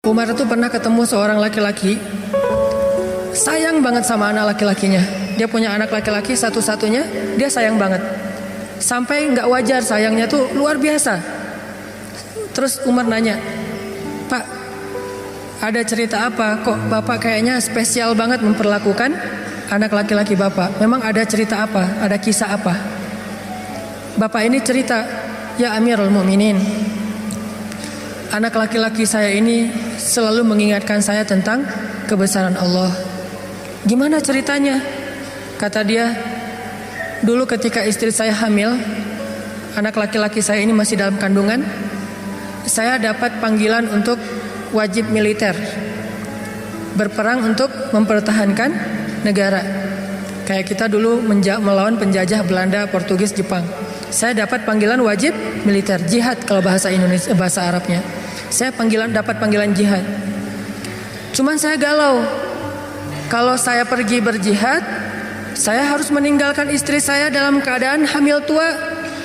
Umar itu pernah ketemu seorang laki-laki, sayang banget sama anak laki-lakinya. Dia punya anak laki-laki satu-satunya, dia sayang banget. Sampai nggak wajar sayangnya tuh luar biasa. Terus Umar nanya, "Pak, ada cerita apa? Kok Bapak kayaknya spesial banget memperlakukan anak laki-laki Bapak? Memang ada cerita apa? Ada kisah apa?" Bapak ini cerita, "Ya Amirul Mukminin, anak laki-laki saya ini selalu mengingatkan saya tentang kebesaran Allah." "Gimana ceritanya?" Kata dia, "Dulu ketika istri saya hamil, anak laki-laki saya ini masih dalam kandungan, saya dapat panggilan untuk wajib militer, berperang untuk mempertahankan negara. Kayak kita dulu melawan penjajah Belanda, Portugis, Jepang. Saya dapat panggilan wajib militer, jihad kalau bahasa Indonesia, bahasa Arabnya. Saya dapat panggilan jihad. Cuman saya galau. Kalau saya pergi berjihad, saya harus meninggalkan istri saya dalam keadaan hamil tua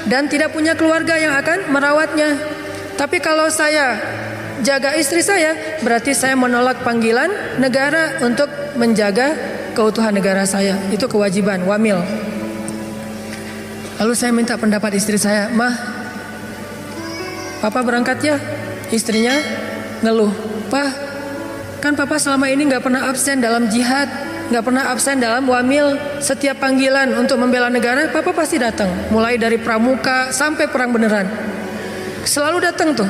dan tidak punya keluarga yang akan merawatnya. Tapi kalau saya jaga istri saya, berarti saya menolak panggilan negara untuk menjaga keutuhan negara saya. Itu kewajiban, wamil." Lalu saya minta pendapat istri saya, "Mah, Papa berangkat ya?" Istrinya ngeluh, "Pak, kan Papa selama ini gak pernah absen dalam jihad, gak pernah absen dalam wamil. Setiap panggilan untuk membela negara, Papa pasti datang. Mulai dari pramuka sampai perang beneran. Selalu datang tuh.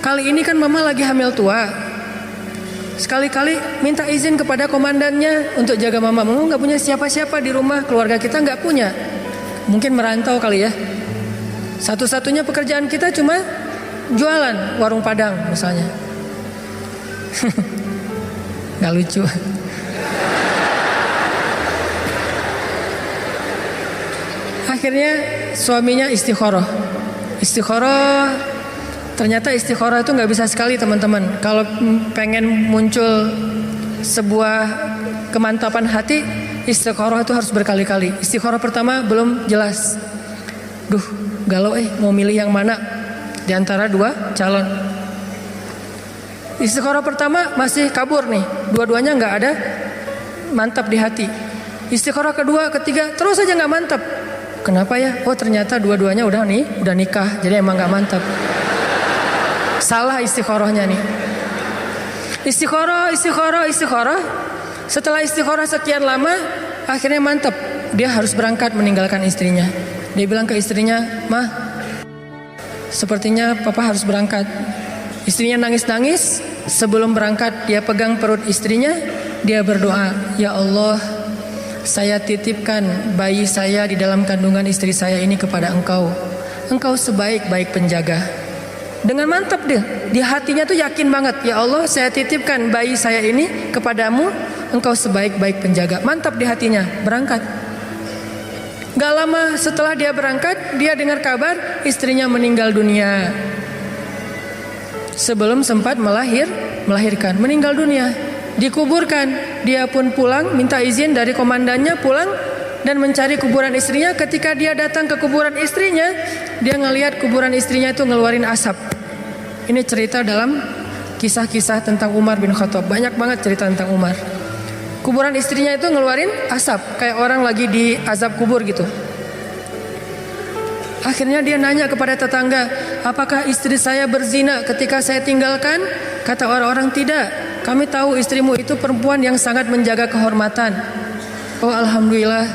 Kali ini kan Mama lagi hamil tua. Sekali-kali minta izin kepada komandannya untuk jaga Mama. Mama gak punya siapa-siapa di rumah, keluarga kita gak punya. Mungkin merantau kali ya. Satu-satunya pekerjaan kita cuma jualan warung Padang misalnya." Gak lucu. Akhirnya suaminya istikharah. Ternyata istikharah itu gak bisa sekali teman-teman. Kalau pengen muncul sebuah kemantapan hati, istikharah itu harus berkali-kali. Istikharah pertama belum jelas. Galau mau milih yang mana di antara dua calon. Istikharah pertama masih kabur nih, dua-duanya nggak ada mantap di hati. Istikharah kedua, ketiga terus aja nggak mantap. Kenapa ya? Oh ternyata dua-duanya udah nikah, jadi emang nggak mantap. Salah istikharahnya nih. Istikharah. Setelah istikharah sekian lama, akhirnya mantap. Dia harus berangkat meninggalkan istrinya. Dia bilang ke istrinya, "Mah, sepertinya Papa harus berangkat." Istrinya nangis-nangis. Sebelum berangkat dia pegang perut istrinya. Dia berdoa, "Ya Allah, saya titipkan bayi saya di dalam kandungan istri saya ini kepada Engkau. Engkau sebaik-baik penjaga." Dengan mantap dia. Di hatinya tuh yakin banget, "Ya Allah, saya titipkan bayi saya ini kepadamu. Engkau sebaik-baik penjaga." Mantap di hatinya. Berangkat. Gak lama setelah dia berangkat, dia dengar kabar istrinya meninggal dunia. Sebelum sempat melahirkan, meninggal dunia. Dikuburkan. Dia pun pulang, minta izin dari komandannya pulang dan mencari kuburan istrinya. Ketika dia datang ke kuburan istrinya, dia ngelihat kuburan istrinya itu ngeluarin asap. Ini cerita dalam kisah-kisah tentang Umar bin Khattab. Banyak banget cerita tentang Umar. Kuburan istrinya itu ngeluarin asap, kayak orang lagi di azab kubur gitu. Akhirnya dia nanya kepada tetangga, "Apakah istri saya berzina ketika saya tinggalkan?" Kata orang-orang, "Tidak, kami tahu istrimu itu perempuan yang sangat menjaga kehormatan." "Oh alhamdulillah."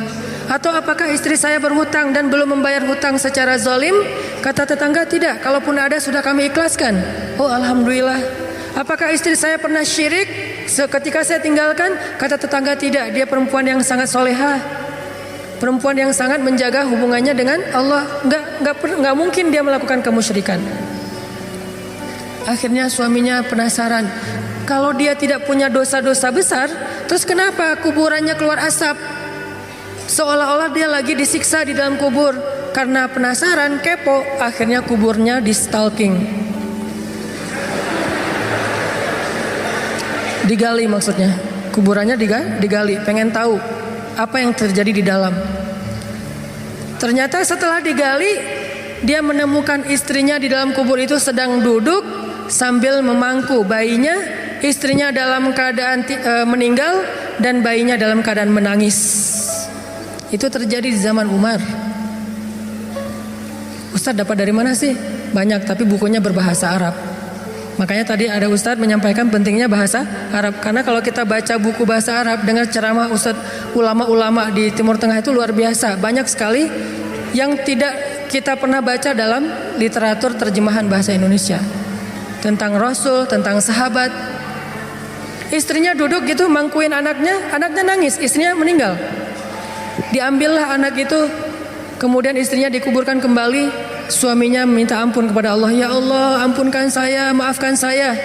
"Atau apakah istri saya berhutang dan belum membayar hutang secara zalim?" Kata tetangga, "Tidak, kalaupun ada sudah kami ikhlaskan." "Oh alhamdulillah." "Apakah istri saya pernah syirik ketika saya tinggalkan?" Kata tetangga, "Tidak, dia perempuan yang sangat solehah, perempuan yang sangat menjaga hubungannya dengan Allah. Nggak mungkin dia melakukan kemusyrikan." Akhirnya suaminya penasaran, kalau dia tidak punya dosa-dosa besar, terus kenapa kuburannya keluar asap? Seolah-olah dia lagi disiksa di dalam kubur. Karena penasaran, kepo, akhirnya kuburnya di stalking. Digali maksudnya, kuburannya digali, pengen tahu apa yang terjadi di dalam. Ternyata setelah digali, dia menemukan istrinya di dalam kubur itu sedang duduk sambil memangku bayinya, istrinya dalam keadaan meninggal dan bayinya dalam keadaan menangis. Itu terjadi di zaman Umar. Ustadz dapat dari mana sih? Banyak, tapi bukunya berbahasa Arab. Makanya tadi ada Ustadz menyampaikan pentingnya bahasa Arab. Karena kalau kita baca buku bahasa Arab, dengar ceramah Ustadz ulama-ulama di Timur Tengah itu luar biasa. Banyak sekali yang tidak kita pernah baca dalam literatur terjemahan bahasa Indonesia. Tentang Rasul, tentang sahabat. Istrinya duduk gitu mangkuin anaknya nangis, istrinya meninggal. Diambillah anak itu, kemudian istrinya dikuburkan kembali. Suaminya minta ampun kepada Allah. Ya Allah, ampunkan saya, maafkan saya.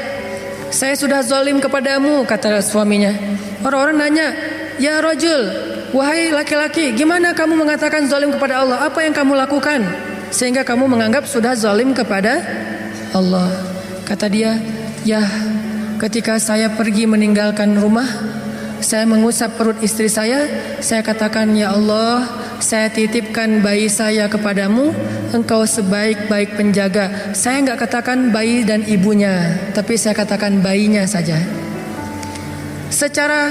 Saya sudah zalim kepadamu, kata suaminya. Orang-orang nanya, ya rajul, wahai laki-laki, gimana kamu mengatakan zalim kepada Allah? Apa yang kamu lakukan sehingga kamu menganggap sudah zalim kepada Allah? Kata dia, ya ketika saya pergi meninggalkan rumah, saya mengusap perut istri saya katakan, ya Allah, saya titipkan bayi saya kepadamu, engkau sebaik-baik penjaga. Saya enggak katakan bayi dan ibunya, tapi saya katakan bayinya saja. Secara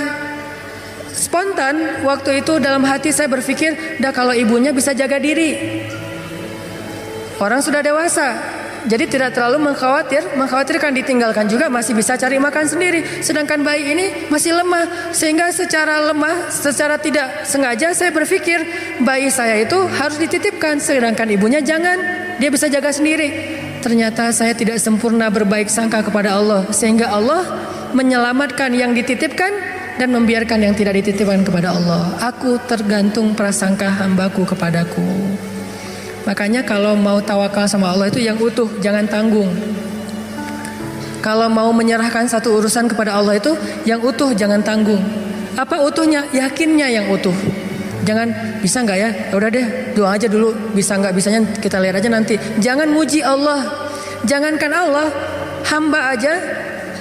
spontan waktu itu dalam hati saya berpikir, dah kalau ibunya bisa jaga diri. Orang sudah dewasa, jadi tidak terlalu mengkhawatirkan, ditinggalkan juga masih bisa cari makan sendiri. Sedangkan bayi ini masih lemah, sehingga secara tidak sengaja saya berpikir bayi saya itu harus dititipkan, sedangkan ibunya jangan, dia bisa jaga sendiri. Ternyata saya tidak sempurna berbaik sangka kepada Allah, sehingga Allah menyelamatkan yang dititipkan dan membiarkan yang tidak dititipkan kepada Allah. Aku tergantung prasangka hambaku kepadaku. Makanya kalau mau tawakal sama Allah itu yang utuh, jangan tanggung. Kalau mau menyerahkan satu urusan kepada Allah itu yang utuh, jangan tanggung. Apa utuhnya? Yakinnya yang utuh. Jangan, bisa nggak ya? Ya udah deh, doa aja dulu. Bisa nggak bisanya kita lihat aja nanti. Jangan muji Allah. Jangankan Allah, hamba aja,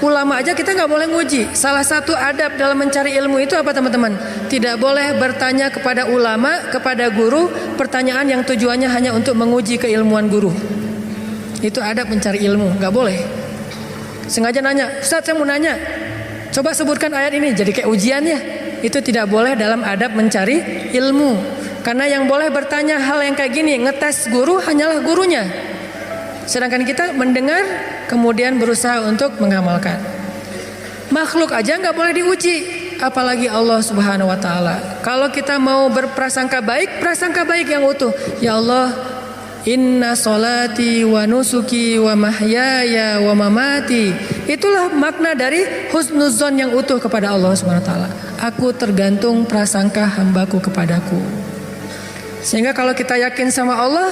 ulama aja kita nggak boleh muji. Salah satu adab dalam mencari ilmu itu apa teman-teman? Tidak boleh bertanya kepada ulama, kepada guru, pertanyaan yang tujuannya hanya untuk menguji keilmuan guru. Itu adab mencari ilmu, nggak boleh. Sengaja nanya, Ustaz saya mau nanya, coba sebutkan ayat ini, jadi kayak ujian ya. Itu tidak boleh dalam adab mencari ilmu. Karena yang boleh bertanya hal yang kayak gini, ngetes guru hanyalah gurunya. Sedangkan kita mendengar, kemudian berusaha untuk mengamalkan. Makhluk aja nggak boleh diuji, apalagi Allah Subhanahu Wa Taala. Kalau kita mau berprasangka baik, prasangka baik yang utuh. Ya Allah, inna solati wa nusuki wa mahyaya wa mamati. Itulah makna dari husnuzon yang utuh kepada Allah Subhanahu Wa Taala. Aku tergantung prasangka hambaku kepadaku. Sehingga kalau kita yakin sama Allah,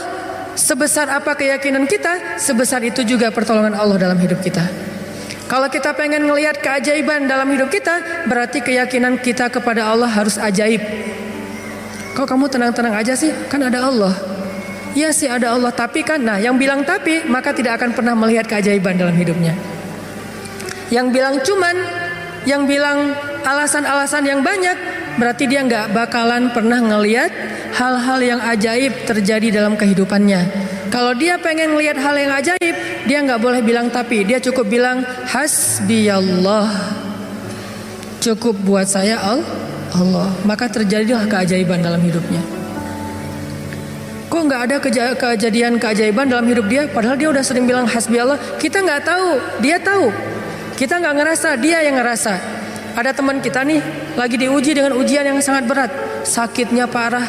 sebesar apa keyakinan kita, sebesar itu juga pertolongan Allah dalam hidup kita. Kalau kita pengen ngelihat keajaiban dalam hidup kita, berarti keyakinan kita kepada Allah harus ajaib. Kok kamu tenang-tenang aja sih? Kan ada Allah. Iya sih ada Allah, tapi kan, nah yang bilang tapi, maka tidak akan pernah melihat keajaiban dalam hidupnya. Yang bilang cuman, yang bilang alasan-alasan yang banyak, berarti dia nggak bakalan pernah ngelihat hal-hal yang ajaib terjadi dalam kehidupannya. Kalau dia pengen ngelihat hal yang ajaib, dia nggak boleh bilang tapi, dia cukup bilang hasbiyallah. Cukup buat saya Allah. Maka terjadilah keajaiban dalam hidupnya. Kok nggak ada kejadian keajaiban dalam hidup dia? Padahal dia udah sering bilang hasbiyallah. Kita nggak tahu, dia tahu. Kita nggak ngerasa, dia yang ngerasa. Ada teman kita nih lagi diuji dengan ujian yang sangat berat, sakitnya parah,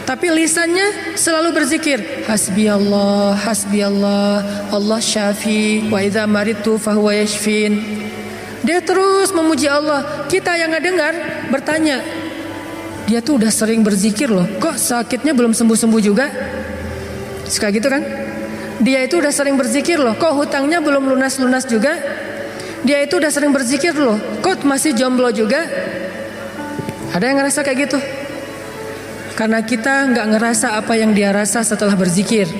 tapi lisannya selalu berzikir hasbiyallah, hasbiyallah, Allah syafi, wa idza maridtu fahuwa yashfin. Dia terus memuji Allah. Kita yang nggak dengar bertanya, dia tuh udah sering berzikir loh, kok sakitnya belum sembuh-sembuh juga? Suka gitu kan? Dia itu udah sering berzikir loh, kok hutangnya belum lunas-lunas juga? Dia itu udah sering berzikir loh, kok masih jomblo juga? Ada yang ngerasa kayak gitu? Karena kita nggak ngerasa apa yang dia rasa setelah berzikir.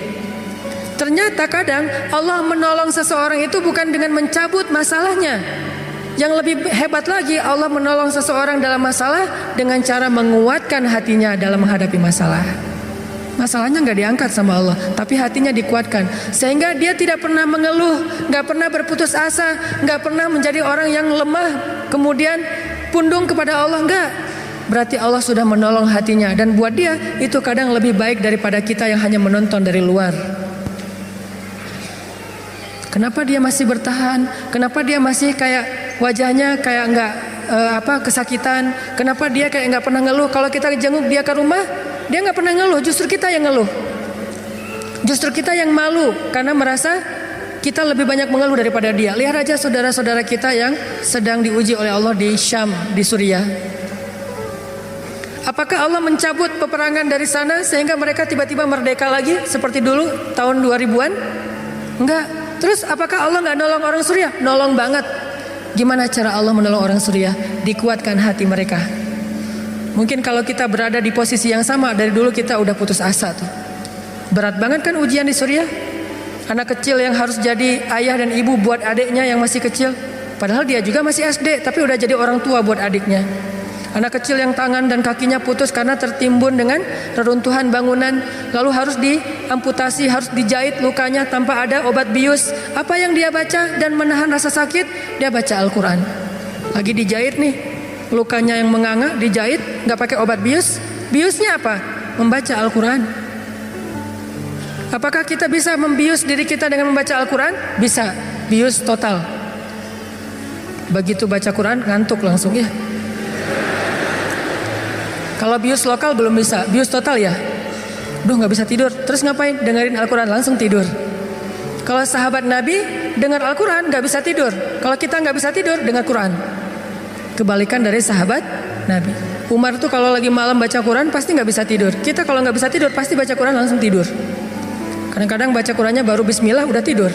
Ternyata kadang Allah menolong seseorang itu bukan dengan mencabut masalahnya. Yang lebih hebat lagi, Allah menolong seseorang dalam masalah dengan cara menguatkan hatinya dalam menghadapi masalah. Masalahnya nggak diangkat sama Allah, tapi hatinya dikuatkan sehingga dia tidak pernah mengeluh, nggak pernah berputus asa, nggak pernah menjadi orang yang lemah kemudian pundung kepada Allah. Nggak, berarti Allah sudah menolong hatinya, dan buat dia itu kadang lebih baik daripada kita yang hanya menonton dari luar. Kenapa dia masih bertahan? Kenapa dia masih kayak wajahnya kayak nggak kesakitan? Kenapa dia kayak nggak pernah ngeluh? Kalau kita jenguk dia ke rumah, dia nggak pernah ngeluh. Justru kita yang ngeluh. Justru kita yang malu karena merasa kita lebih banyak mengeluh daripada dia. Lihat aja saudara-saudara kita yang sedang diuji oleh Allah di Syam, di Suriah. Apakah Allah mencabut peperangan dari sana sehingga mereka tiba-tiba merdeka lagi seperti dulu tahun 2000-an? Enggak. Terus apakah Allah nggak nolong orang Suriah? Nolong banget. Gimana cara Allah menolong orang Suriah? Dikuatkan hati mereka. Mungkin kalau kita berada di posisi yang sama, dari dulu kita udah putus asa tuh. Berat banget kan ujian di Suriah? Anak kecil yang harus jadi ayah dan ibu buat adiknya yang masih kecil. Padahal dia juga masih SD, tapi udah jadi orang tua buat adiknya. Anak kecil yang tangan dan kakinya putus karena tertimbun dengan reruntuhan bangunan, lalu harus diamputasi, harus dijahit lukanya tanpa ada obat bius. Apa yang dia baca dan menahan rasa sakit? Dia baca Al-Quran. Lagi dijahit nih, lukanya yang menganga, dijahit, gak pakai obat bius. Biusnya apa? Membaca Al-Quran. Apakah kita bisa membius diri kita dengan membaca Al-Quran? Bisa, bius total. Begitu baca Quran, ngantuk langsung ya. Kalau bius lokal belum bisa, bius total ya. Duh gak bisa tidur, terus ngapain? Dengerin Al-Quran, langsung tidur. Kalau sahabat Nabi dengar Al-Quran gak bisa tidur. Kalau kita gak bisa tidur, dengar Quran. Kebalikan dari sahabat Nabi. Umar tuh kalau lagi malam baca Quran pasti gak bisa tidur. Kita kalau gak bisa tidur pasti baca Quran langsung tidur. Kadang-kadang baca Qurannya baru bismillah udah tidur.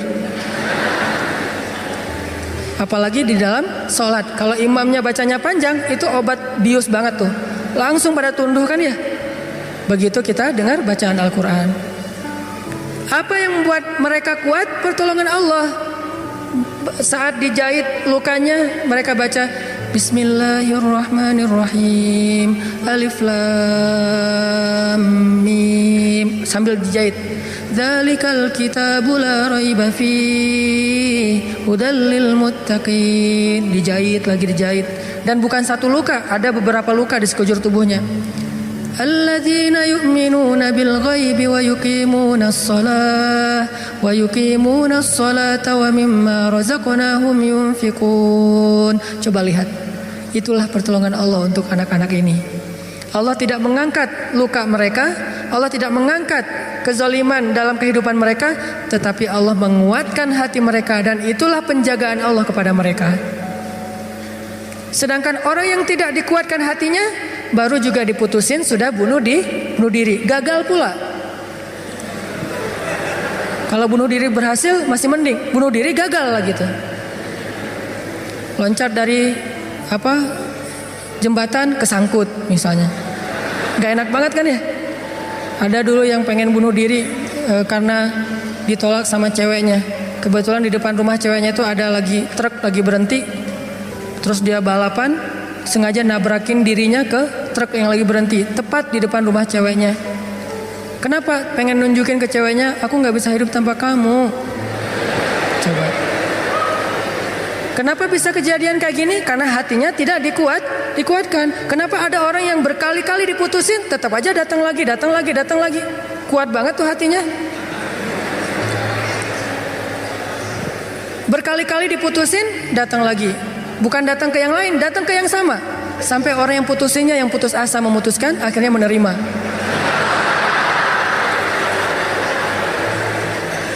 Apalagi di dalam sholat. Kalau imamnya bacanya panjang, itu obat bius banget tuh. Langsung pada tunduh kan ya. Begitu kita dengar bacaan Al-Quran. Apa yang membuat mereka kuat? Pertolongan Allah. Saat dijahit lukanya, mereka baca Bismillahirrahmanirrahim, Alif Lam Mim, sambil dijahit. Dzalikal kitabu la raiba fihi hudal lil muttaqin. Dijahit lagi dijahit. Dan bukan satu luka, ada beberapa luka di sekujur tubuhnya. Alladzina yu'minuna bil ghaibi wa yuqimunas salata wa mimma razaqnahum yunfiqun. Coba lihat. Itulah pertolongan Allah untuk anak-anak ini. Allah tidak mengangkat luka mereka, Allah tidak mengangkat kezaliman dalam kehidupan mereka, tetapi Allah menguatkan hati mereka, dan itulah penjagaan Allah kepada mereka. Sedangkan orang yang tidak dikuatkan hatinya, baru juga diputusin sudah bunuh diri, gagal pula. Kalau bunuh diri berhasil masih mending, bunuh diri gagal lah gitu. Loncat dari jembatan kesangkut misalnya, gak enak banget kan ya. Ada dulu yang pengen bunuh diri karena ditolak sama ceweknya. Kebetulan di depan rumah ceweknya itu ada truk lagi berhenti. Terus dia balapan, sengaja nabrakin dirinya ke truk yang lagi berhenti, tepat di depan rumah ceweknya. Kenapa? Pengen nunjukin ke ceweknya, aku gak bisa hidup tanpa kamu. Coba. Kenapa bisa kejadian kayak gini? Karena hatinya tidak dikuatkan. Kenapa ada orang yang berkali-kali diputusin, tetap aja datang lagi. Kuat banget tuh hatinya. Berkali-kali diputusin, datang lagi. Bukan datang ke yang lain, datang ke yang sama. Sampai orang yang putusinnya, yang putus asa memutuskan, akhirnya menerima.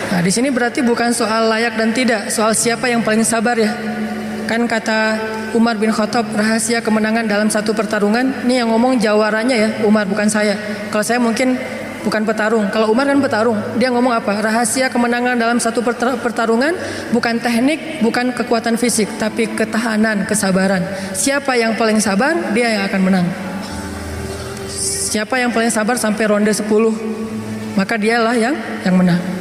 Nah, di sini berarti bukan soal layak dan tidak, soal siapa yang paling sabar ya. Kan kata Umar bin Khattab, rahasia kemenangan dalam satu pertarungan, ini yang ngomong jawaranya ya, Umar bukan saya. Kalau saya mungkin bukan petarung. Kalau Umar kan petarung. Dia ngomong apa? Rahasia kemenangan dalam satu pertarungan bukan teknik, bukan kekuatan fisik, tapi ketahanan, kesabaran. Siapa yang paling sabar, dia yang akan menang. Siapa yang paling sabar sampai ronde 10, maka dialah yang menang.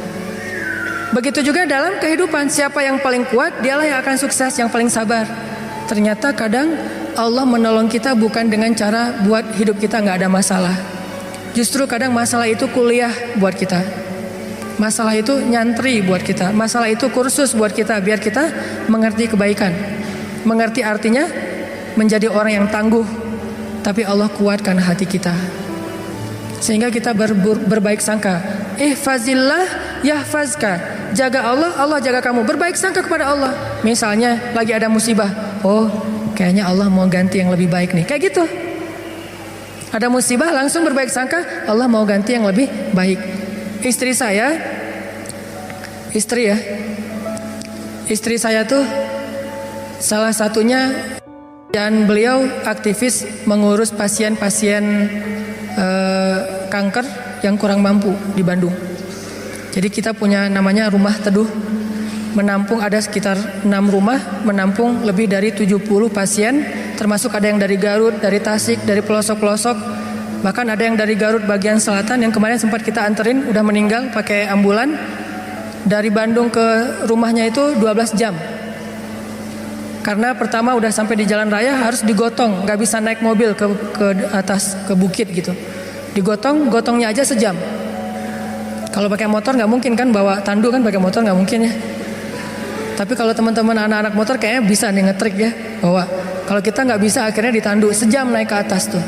Begitu juga dalam kehidupan, siapa yang paling kuat, dialah yang akan sukses, yang paling sabar. Ternyata kadang Allah menolong kita bukan dengan cara buat hidup kita gak ada masalah. Justru kadang masalah itu kuliah buat kita. Masalah itu nyantri buat kita. Masalah itu kursus buat kita, biar kita mengerti kebaikan. Mengerti artinya menjadi orang yang tangguh. Tapi Allah kuatkan hati kita, sehingga kita berbaik sangka. Ihfazillah yahfazka. Jaga Allah, Allah jaga kamu. Berbaik sangka kepada Allah. Misalnya lagi ada musibah, oh kayaknya Allah mau ganti yang lebih baik nih. Kayak gitu. Ada musibah langsung berbaik sangka, Allah mau ganti yang lebih baik. Istri saya tuh salah satunya, dan beliau aktivis mengurus pasien-pasien kanker yang kurang mampu di Bandung. Jadi kita punya namanya Rumah Teduh, menampung ada sekitar 6 rumah, menampung lebih dari 70 pasien, termasuk ada yang dari Garut, dari Tasik, dari pelosok-pelosok, bahkan ada yang dari Garut bagian selatan yang kemarin sempat kita anterin, udah meninggal pakai ambulan. Dari Bandung ke rumahnya itu 12 jam. Karena pertama udah sampai di jalan raya harus digotong, nggak bisa naik mobil ke atas ke bukit gitu. Gotongnya aja sejam. Kalau pakai motor nggak mungkin kan, bawa tandu kan, pakai motor nggak mungkin ya. Tapi kalau teman-teman anak-anak motor kayaknya bisa nih ngetrik ya, bahwa kalau kita nggak bisa akhirnya ditandu sejam naik ke atas tuh.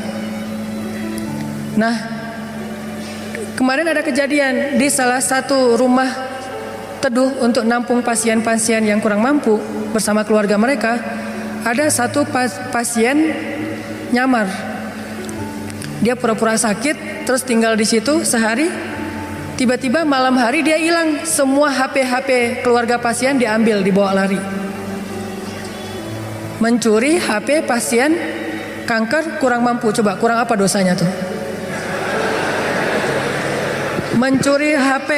Nah, kemarin ada kejadian di salah satu rumah teduh untuk nampung pasien-pasien yang kurang mampu bersama keluarga mereka. Ada satu pasien nyamar. Dia pura-pura sakit, terus tinggal di situ sehari. Tiba-tiba malam hari dia hilang. Semua HP keluarga pasien diambil, dibawa lari. Mencuri HP pasien kanker kurang mampu. Coba kurang apa dosanya tuh? Mencuri HP,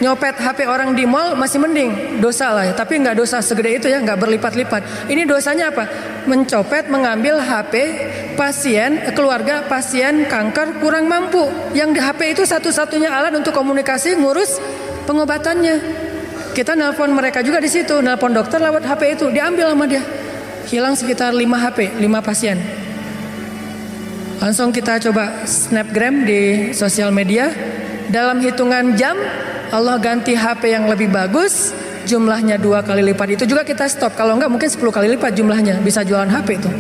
nyopet HP orang di mall masih mending, dosa lah ya. Tapi nggak dosa segede itu ya, nggak berlipat-lipat. Ini dosanya apa? Mencopet, mengambil HP pasien, keluarga pasien kanker kurang mampu. Yang di HP itu satu-satunya alat untuk komunikasi, ngurus pengobatannya. Kita nelpon mereka juga di situ, nelpon dokter lewat HP itu, diambil sama dia. Hilang sekitar 5 HP, 5 pasien. Langsung kita coba snapgram di sosial media. Dalam hitungan jam Allah ganti HP yang lebih bagus, jumlahnya 2 kali lipat. Itu juga kita stop. Kalau enggak mungkin 10 kali lipat jumlahnya. Bisa jualan HP itu.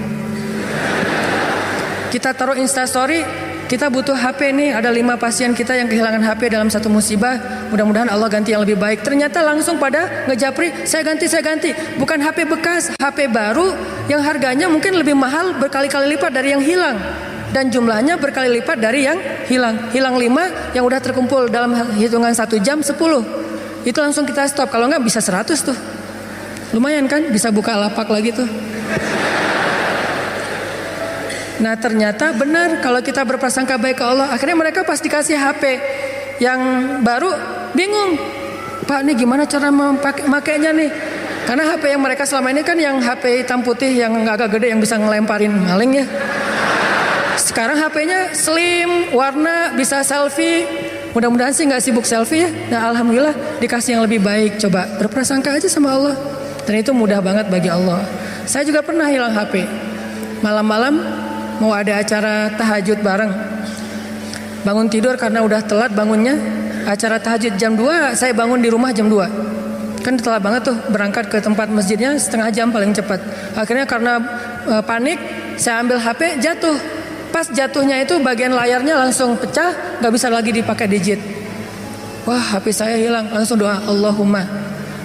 Kita taruh Instastory, kita butuh HP nih. Ada 5 pasien kita yang kehilangan HP dalam satu musibah. Mudah-mudahan Allah ganti yang lebih baik. Ternyata langsung pada ngejapri, saya ganti. Bukan HP bekas, HP baru yang harganya mungkin lebih mahal berkali-kali lipat dari yang hilang. Dan jumlahnya berkali lipat dari yang hilang. Hilang 5, yang udah terkumpul dalam hitungan 1 jam 10. Itu langsung kita stop. Kalau enggak bisa 100 tuh. Lumayan kan, bisa buka lapak lagi tuh. Nah ternyata benar, kalau kita berprasangka baik ke Allah, akhirnya mereka pas dikasih HP yang baru bingung, Pak ini gimana cara memakainya nih. Karena HP yang mereka selama ini kan yang HP hitam putih yang agak gede yang bisa ngelemparin maling ya. Sekarang HP-nya slim, warna, bisa selfie. Mudah-mudahan sih nggak sibuk selfie ya. Nah alhamdulillah dikasih yang lebih baik. Coba berprasangka aja sama Allah. Dan itu mudah banget bagi Allah. Saya juga pernah hilang HP. Malam-malam mau ada acara tahajud bareng. Bangun tidur karena udah telat bangunnya. Acara tahajud jam 2, saya bangun di rumah jam 2. Kan telat banget tuh, berangkat ke tempat masjidnya setengah jam paling cepat. Akhirnya karena panik, saya ambil HP, jatuh. Pas jatuhnya itu bagian layarnya langsung pecah, gak bisa lagi dipakai digit. Wah HP saya hilang. Langsung doa, Allahumma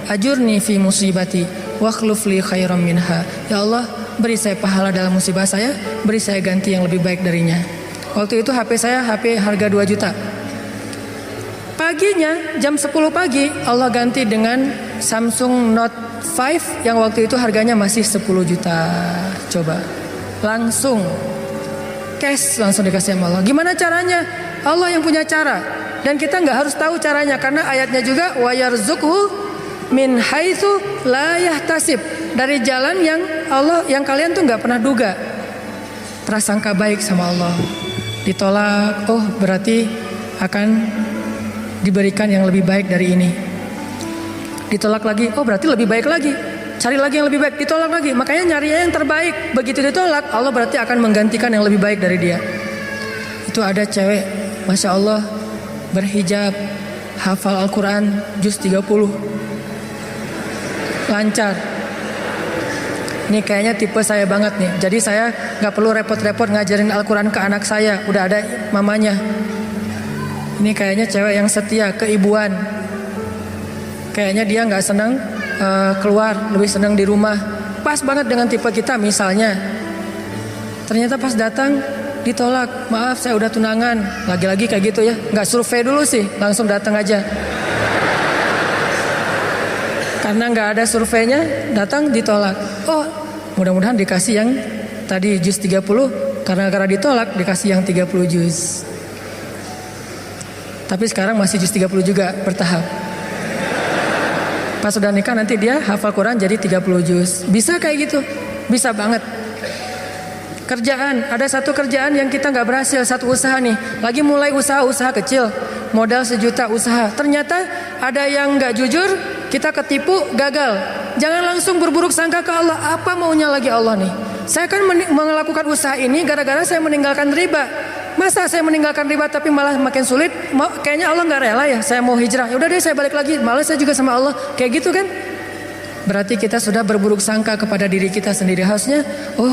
ajurni fi musibati wa akhluf li khairam minha. Ya Allah, beri saya pahala dalam musibah saya, beri saya ganti yang lebih baik darinya. Waktu itu HP saya HP harga 2 juta. Paginya jam 10 pagi Allah ganti dengan Samsung Note 5 yang waktu itu harganya masih 10 juta. Coba langsung cash, langsung dikasih sama Allah. Gimana caranya? Allah yang punya cara. Dan kita nggak harus tahu caranya, karena ayatnya juga wa yarzuqhu min haitsu la yahtasib, dari jalan yang Allah yang kalian tuh nggak pernah duga. Prasangka baik sama Allah. Ditolak, oh berarti akan diberikan yang lebih baik dari ini. Ditolak lagi, oh berarti lebih baik lagi. Cari lagi yang lebih baik, ditolak lagi. Makanya nyari yang terbaik. Begitu ditolak, Allah berarti akan menggantikan yang lebih baik dari dia. Itu ada cewek Masya Allah, berhijab, hafal Al-Quran, juz 30. Lancar. Ini kayaknya tipe saya banget nih. Jadi saya gak perlu repot-repot ngajarin Al-Quran ke anak saya. Udah ada mamanya. Ini kayaknya cewek yang setia, keibuan. Kayaknya dia gak senang keluar, lebih senang di rumah. Pas banget dengan tipe kita misalnya. Ternyata pas datang ditolak. Maaf saya udah tunangan. Lagi-lagi kayak gitu ya. Gak survei dulu sih, langsung datang aja. Karena gak ada surveinya, datang ditolak. Oh, mudah-mudahan dikasih yang tadi juz 30. Karena ditolak dikasih yang 30 juz. Tapi sekarang masih juz 30 juga, bertahap. Pas sudah nikah nanti dia hafal Quran jadi 30 juz. Bisa kayak gitu, bisa banget. Kerjaan, ada satu kerjaan yang kita gak berhasil, satu usaha nih. Lagi mulai usaha kecil, modal 1 juta usaha. Ternyata ada yang gak jujur, kita ketipu, gagal. Jangan langsung berburuk sangka ke Allah. Apa maunya lagi Allah nih? Saya kan melakukan usaha ini gara-gara saya meninggalkan riba. Masa saya meninggalkan riba tapi malah makin sulit? Kayaknya Allah gak rela ya. Saya mau hijrah. Ya udah deh saya balik lagi. Malah saya juga sama Allah. Kayak gitu kan? Berarti kita sudah berburuk sangka kepada diri kita sendiri. Harusnya, oh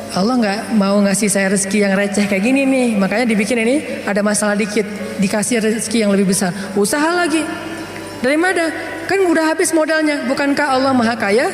Allah gak mau ngasih saya rezeki yang receh kayak gini nih. Makanya dibikin ini ada masalah dikit. Dikasih rezeki yang lebih besar. Usaha lagi. Dari mana? Kan udah habis modalnya. Bukankah Allah maha kaya?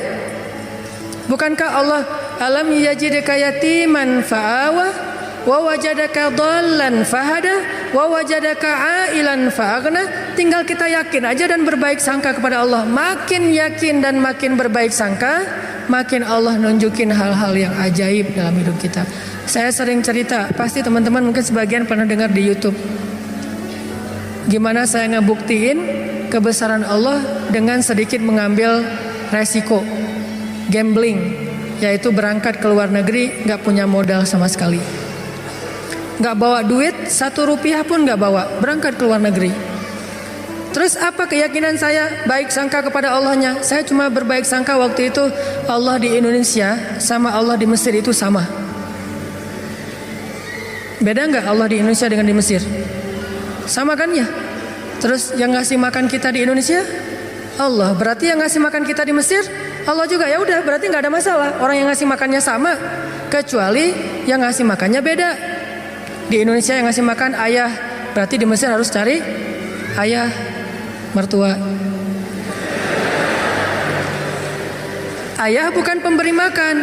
Bukankah Allah alam yajidka yatiman fa'awa wa wajadaka dhallan fahada wa wajadaka ailan fa'aghna. Tinggal kita yakin aja dan berbaik sangka kepada Allah. Makin yakin dan makin berbaik sangka, makin Allah nunjukin hal-hal yang ajaib dalam hidup kita. Saya sering cerita, pasti teman-teman mungkin sebagian pernah dengar di YouTube. Gimana saya ngebuktiin kebesaran Allah dengan sedikit mengambil resiko gambling, yaitu berangkat ke luar negeri gak punya modal sama sekali, gak bawa duit 1 rupiah pun gak bawa, berangkat ke luar negeri. Terus apa keyakinan saya? Baik sangka kepada Allahnya. Saya cuma berbaik sangka waktu itu Allah di Indonesia sama Allah di Mesir itu sama. Beda gak Allah di Indonesia dengan di Mesir? Sama kan ya? Terus yang ngasih makan kita di Indonesia Allah, berarti yang ngasih makan kita di Mesir Allah juga. Ya udah, berarti nggak ada masalah. Orang yang ngasih makannya sama, kecuali yang ngasih makannya beda. Di Indonesia yang ngasih makan ayah, berarti di Mesir harus cari ayah mertua. Ayah bukan pemberi makan,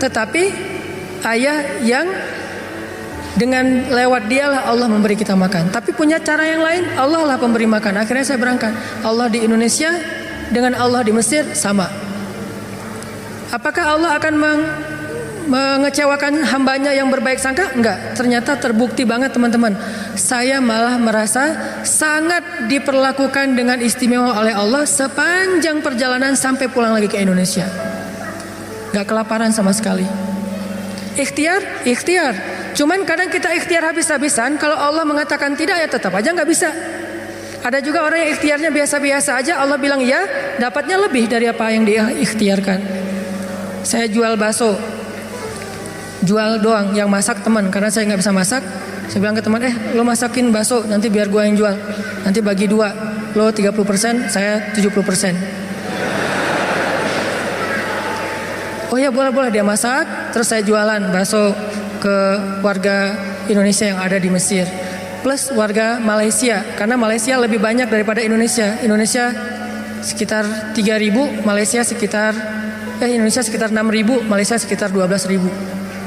tetapi ayah yang dengan lewat dialah Allah memberi kita makan. Tapi punya cara yang lain, Allah lah pemberi makan. Akhirnya saya berangkat. Allah di Indonesia dengan Allah di Mesir sama. Apakah Allah akan mengecewakan hambanya yang berbaik sangka? Enggak. Ternyata terbukti banget teman-teman. Saya malah merasa sangat diperlakukan dengan istimewa oleh Allah sepanjang perjalanan sampai pulang lagi ke Indonesia. Gak kelaparan sama sekali. Ikhtiar. Cuman kadang kita ikhtiar habis-habisan. Kalau Allah mengatakan tidak, ya tetap aja gak bisa. Ada juga orang yang ikhtiarnya biasa-biasa aja, Allah bilang ya, dapatnya lebih dari apa yang dia ikhtiarkan. Saya jual bakso, jual doang, yang masak teman, karena saya gak bisa masak. Saya bilang ke teman, lo masakin bakso, nanti biar gua yang jual. Nanti bagi 2, lo 30%, saya 70%. Oh ya boleh, dia masak, terus saya jualan bakso ke warga Indonesia yang ada di Mesir, plus warga Malaysia, karena Malaysia lebih banyak daripada Indonesia. Indonesia sekitar 3.000, Malaysia sekitar Indonesia sekitar 6.000, Malaysia sekitar 12.000,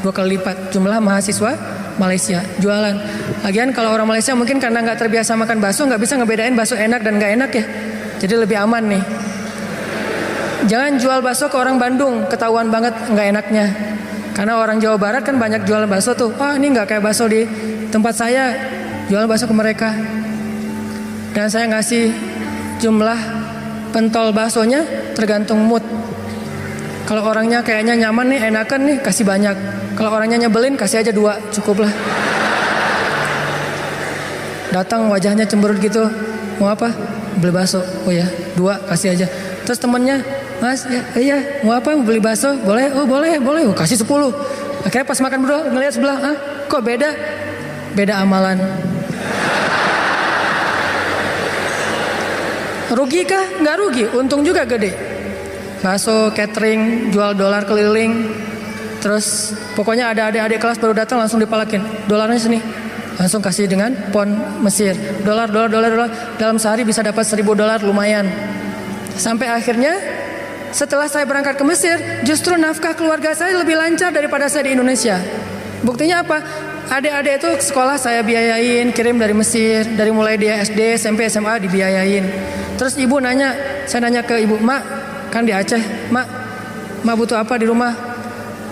2 kali lipat jumlah mahasiswa Malaysia. Jualan. Lagian kalau orang Malaysia mungkin karena nggak terbiasa makan bakso, nggak bisa ngebedain bakso enak dan nggak enak ya, jadi lebih aman nih. Jangan jual bakso ke orang Bandung, ketahuan banget nggak enaknya. Karena orang Jawa Barat kan banyak jual bakso tuh. Oh ini nggak kayak bakso di tempat saya, jual bakso ke mereka. Dan saya ngasih jumlah pentol baksonya tergantung mood. Kalau orangnya kayaknya nyaman nih, enakan nih, kasih banyak. Kalau orangnya nyebelin, kasih aja 2, cukup lah. Datang wajahnya cemberut gitu, mau apa? Beli bakso. Oh ya 2, kasih aja. Terus temennya, Mas, iya, mau apa? Mau beli bakso? Boleh? Oh boleh. Oh, kasih 10. Akhirnya pas makan berdua ngelihat sebelah, kok beda? Beda amalan. Rugi kah? Nggak rugi, untung juga gede. Bakso, catering, jual dolar keliling. Terus pokoknya ada adik-adik kelas baru datang langsung dipalakin. Dolarnya sini. Langsung kasih dengan pon Mesir. Dolar. Dalam sehari bisa dapat 1.000 dolar, lumayan. Sampai akhirnya setelah saya berangkat ke Mesir, justru nafkah keluarga saya lebih lancar daripada saya di Indonesia. Buktinya apa? Adik-adik itu sekolah saya biayain, kirim dari Mesir, dari mulai dia SD, SMP, SMA dibiayain. Terus ibu nanya, saya nanya ke ibu, "Mak, kan di Aceh, Mak butuh apa di rumah?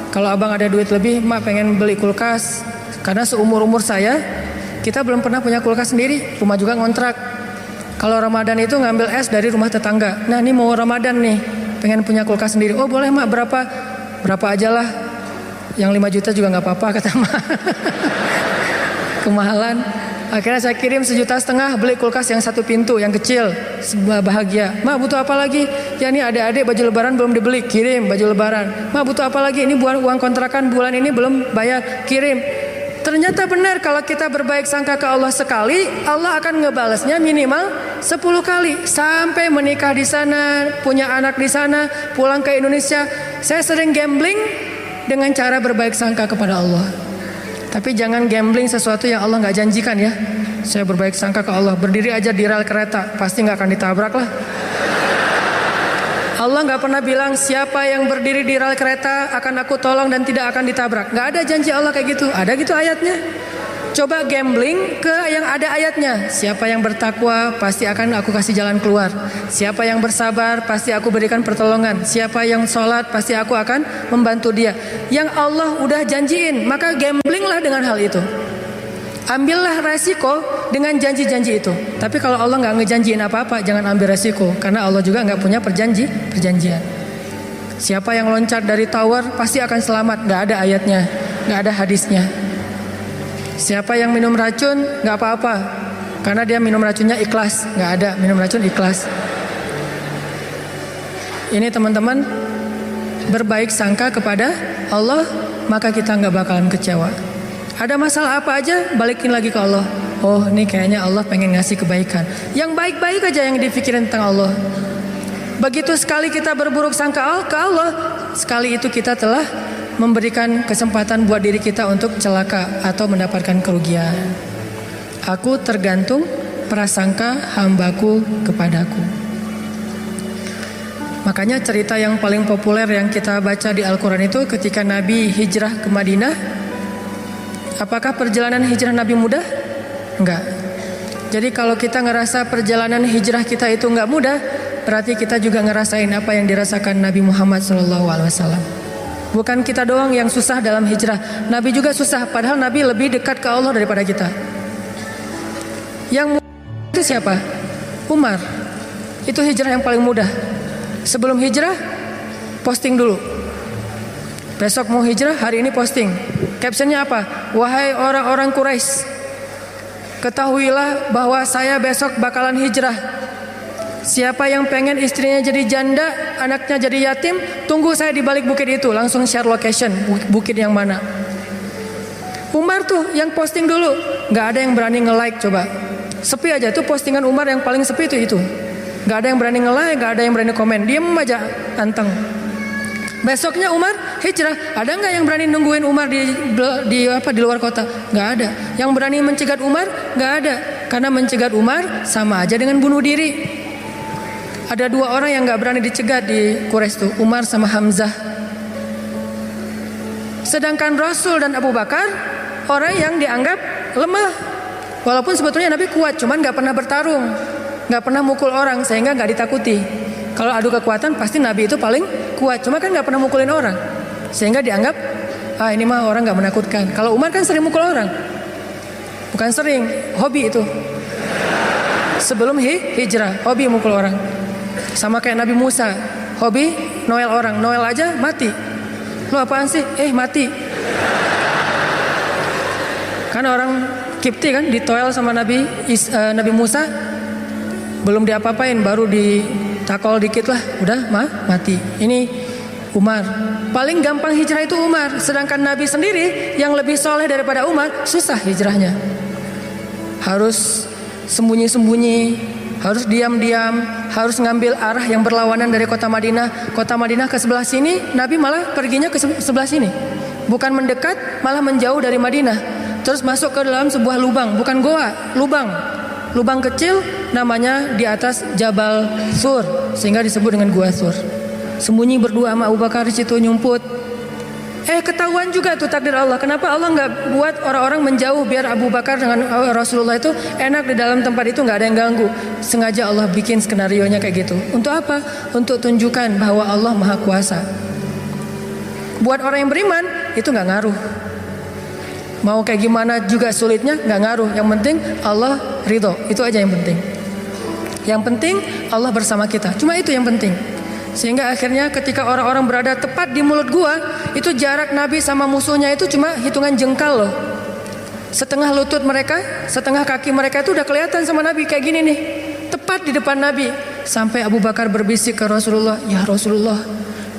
Kalau abang ada duit lebih, Mak pengen beli kulkas." Karena seumur-umur saya, kita belum pernah punya kulkas sendiri, rumah juga ngontrak. Kalau Ramadan itu ngambil es dari rumah tetangga. Nah ini mau Ramadan nih, pengen punya kulkas sendiri. Oh boleh Mak, berapa aja lah. Yang 5 juta juga gak apa-apa kata Mak. Kemahalan. Akhirnya saya kirim 1,5 juta beli kulkas yang 1 pintu, yang kecil. Bahagia. "Mak butuh apa lagi?" "Ya nih adik-adik baju lebaran belum dibeli." Kirim baju lebaran. "Mak butuh apa lagi?" "Ini uang kontrakan bulan ini belum bayar." Kirim. Ternyata benar, kalau kita berbaik sangka ke Allah sekali, Allah akan ngebalasnya minimal 10 kali. Sampai menikah di sana, punya anak di sana, pulang ke Indonesia. Saya sering gambling dengan cara berbaik sangka kepada Allah. Tapi jangan gambling sesuatu yang Allah gak janjikan ya. Saya berbaik sangka ke Allah, berdiri aja di rel kereta, pasti gak akan ditabrak lah. Allah gak pernah bilang siapa yang berdiri di rel kereta akan aku tolong dan tidak akan ditabrak. Gak ada janji Allah kayak gitu. Ada gitu ayatnya. Coba gambling ke yang ada ayatnya. Siapa yang bertakwa pasti akan aku kasih jalan keluar. Siapa yang bersabar pasti aku berikan pertolongan. Siapa yang sholat pasti aku akan membantu dia. Yang Allah udah janjiin, maka gamblinglah dengan hal itu. Ambillah resiko dengan janji-janji itu. Tapi kalau Allah gak ngejanjiin apa-apa, jangan ambil resiko. Karena Allah juga gak punya perjanjian. Siapa yang loncat dari tower pasti akan selamat. Gak ada ayatnya, gak ada hadisnya. Siapa yang minum racun gak apa-apa, karena dia minum racunnya ikhlas. Gak ada minum racun ikhlas. Ini teman-teman, berbaik sangka kepada Allah, maka kita gak bakalan kecewa. Ada masalah apa aja, balikin lagi ke Allah. Oh ini kayaknya Allah pengen ngasih kebaikan. Yang baik-baik aja yang dipikirin tentang Allah. Begitu sekali kita berburuk sangka ke Allah, sekali itu kita telah memberikan kesempatan buat diri kita untuk celaka atau mendapatkan kerugian. Aku tergantung prasangka hambaku kepadaku. Makanya cerita yang paling populer yang kita baca di Al-Quran itu ketika Nabi hijrah ke Madinah. Apakah perjalanan hijrah Nabi mudah? Enggak. Jadi kalau kita ngerasa perjalanan hijrah kita itu enggak mudah, berarti kita juga ngerasain apa yang dirasakan Nabi Muhammad SAW. Bukan kita doang yang susah dalam hijrah, Nabi juga susah. Padahal Nabi lebih dekat ke Allah daripada kita. Yang mudah itu siapa? Umar. Itu hijrah yang paling mudah. Sebelum hijrah, posting dulu. Besok mau hijrah, hari ini posting. Captionnya apa? Wahai orang-orang Quraisy, ketahuilah bahwa saya besok bakalan hijrah. Siapa yang pengen istrinya jadi janda, anaknya jadi yatim, tunggu saya di balik bukit itu. Langsung share location, bukit yang mana. Umar tuh yang posting dulu. Gak ada yang berani nge-like coba. Sepi aja, tuh postingan Umar yang paling sepi itu. Gak ada yang berani nge-like, gak ada yang berani komen. Diem aja, anteng. Besoknya Umar hijrah. Ada nggak yang berani nungguin Umar di luar kota? Nggak ada. Yang berani mencegat Umar? Nggak ada. Karena mencegat Umar sama aja dengan bunuh diri. Ada 2 orang yang nggak berani dicegat di Quraisy tuh, Umar sama Hamzah. Sedangkan Rasul dan Abu Bakar orang yang dianggap lemah. Walaupun sebetulnya Nabi kuat, cuman nggak pernah bertarung, nggak pernah mukul orang sehingga nggak ditakuti. Kalau adu kekuatan pasti Nabi itu paling kuat, cuma kan nggak pernah mukulin orang, sehingga dianggap ini mah orang nggak menakutkan. Kalau Umar kan sering mukul orang, bukan sering, hobi itu. Sebelum hijrah, hobi mukul orang. Sama kayak Nabi Musa, hobi noel orang, noel aja mati. Lo apaan sih? Mati. Kan orang Kipti kan ditoel sama Nabi Musa, belum diapa-apain, baru ditakol dikit lah, udah mati. Ini Umar. Paling gampang hijrah itu Umar. Sedangkan Nabi sendiri yang lebih soleh daripada Umar, susah hijrahnya. Harus sembunyi-sembunyi, harus diam-diam, harus ngambil arah yang berlawanan dari kota Madinah. Kota Madinah ke sebelah sini, Nabi malah perginya ke sebelah sini. Bukan mendekat, malah menjauh dari Madinah. Terus masuk ke dalam sebuah lubang, bukan goa, lubang. Lubang kecil namanya di atas Jabal Sur, sehingga disebut dengan Gua Sur. Sembunyi berdua sama Abu Bakar di situ nyumput. Ketahuan juga tuh takdir Allah. Kenapa Allah nggak buat orang-orang menjauh biar Abu Bakar dengan Rasulullah itu enak di dalam tempat itu, nggak ada yang ganggu. Sengaja Allah bikin skenarionya kayak gitu. Untuk apa? Untuk tunjukkan bahwa Allah Maha Kuasa. Buat orang yang beriman itu nggak ngaruh. Mau kayak gimana juga sulitnya nggak ngaruh. Yang penting Allah ridho. Itu aja yang penting. Yang penting Allah bersama kita. Cuma itu yang penting. Sehingga akhirnya ketika orang-orang berada tepat di mulut gua, itu jarak Nabi sama musuhnya itu cuma hitungan jengkal loh. Setengah lutut mereka, setengah kaki mereka itu udah kelihatan sama Nabi kayak gini nih. Tepat di depan Nabi. Sampai Abu Bakar berbisik ke Rasulullah, "Ya Rasulullah,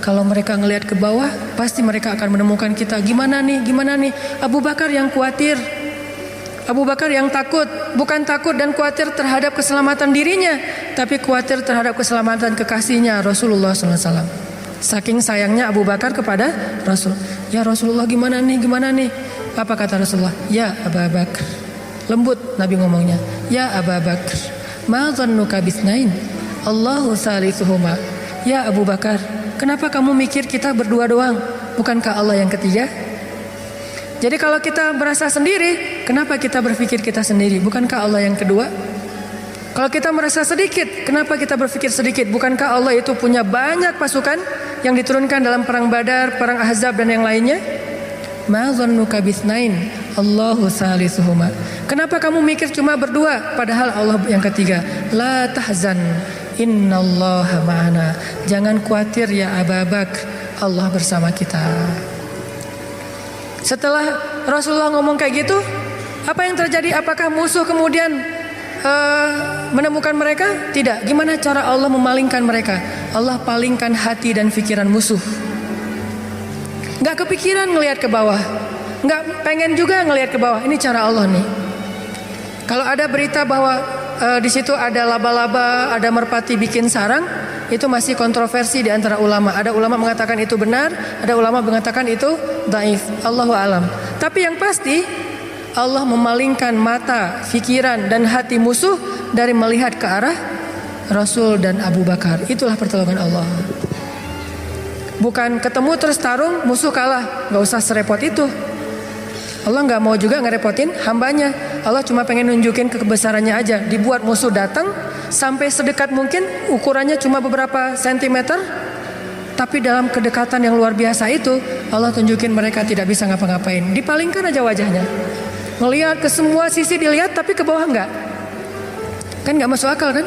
kalau mereka ngelihat ke bawah, pasti mereka akan menemukan kita. Gimana nih? Gimana nih?" Abu Bakar yang khawatir. Abu Bakar yang takut, bukan takut dan khawatir terhadap keselamatan dirinya, tapi khawatir terhadap keselamatan kekasihnya Rasulullah SAW. Saking sayangnya Abu Bakar kepada Rasul. "Ya Rasulullah, gimana nih? Gimana nih?" Apa kata Rasulullah? "Ya Abu Bakar." Lembut Nabi ngomongnya. "Ya Abu Bakar, ma dhannuka bisnain? Allahu salisuhuma." Ya Abu Bakar, kenapa kamu mikir kita berdua doang? Bukankah Allah yang ketiga? Jadi kalau kita merasa sendiri, kenapa kita berpikir kita sendiri? Bukankah Allah yang kedua? Kalau kita merasa sedikit, kenapa kita berpikir sedikit? Bukankah Allah itu punya banyak pasukan yang diturunkan dalam perang Badar, perang Ahzab dan yang lainnya? Ma dhannuka bisnain? Allahu salisuhuma. Kenapa kamu mikir cuma berdua padahal Allah yang ketiga? La tahzan, innallaha ma'ana. Jangan khawatir ya Abu Bakar, Allah bersama kita. Setelah Rasulullah ngomong kayak gitu, apa yang terjadi? Apakah musuh kemudian menemukan mereka? Tidak. Gimana cara Allah memalingkan mereka? Allah palingkan hati dan pikiran musuh. Gak kepikiran ngelihat ke bawah, gak pengen juga ngelihat ke bawah. Ini cara Allah nih. Kalau ada berita bahwa di situ ada laba-laba, ada merpati bikin sarang, itu masih kontroversi di antara ulama. Ada ulama mengatakan itu benar, ada ulama mengatakan itu dhaif. Allahu alam. Tapi yang pasti Allah memalingkan mata, pikiran dan hati musuh dari melihat ke arah Rasul dan Abu Bakar. Itulah pertolongan Allah. Bukan ketemu terus tarung, musuh kalah. Gak usah serepot itu. Allah gak mau juga ngerepotin hambanya. Allah cuma pengen nunjukin kebesarannya aja. Dibuat musuh datang sampai sedekat mungkin, ukurannya cuma beberapa sentimeter, tapi dalam kedekatan yang luar biasa itu Allah tunjukin mereka tidak bisa ngapa-ngapain. Dipalingkan aja wajahnya, ngelihat ke semua sisi dilihat, tapi ke bawah enggak. Kan enggak masuk akal kan?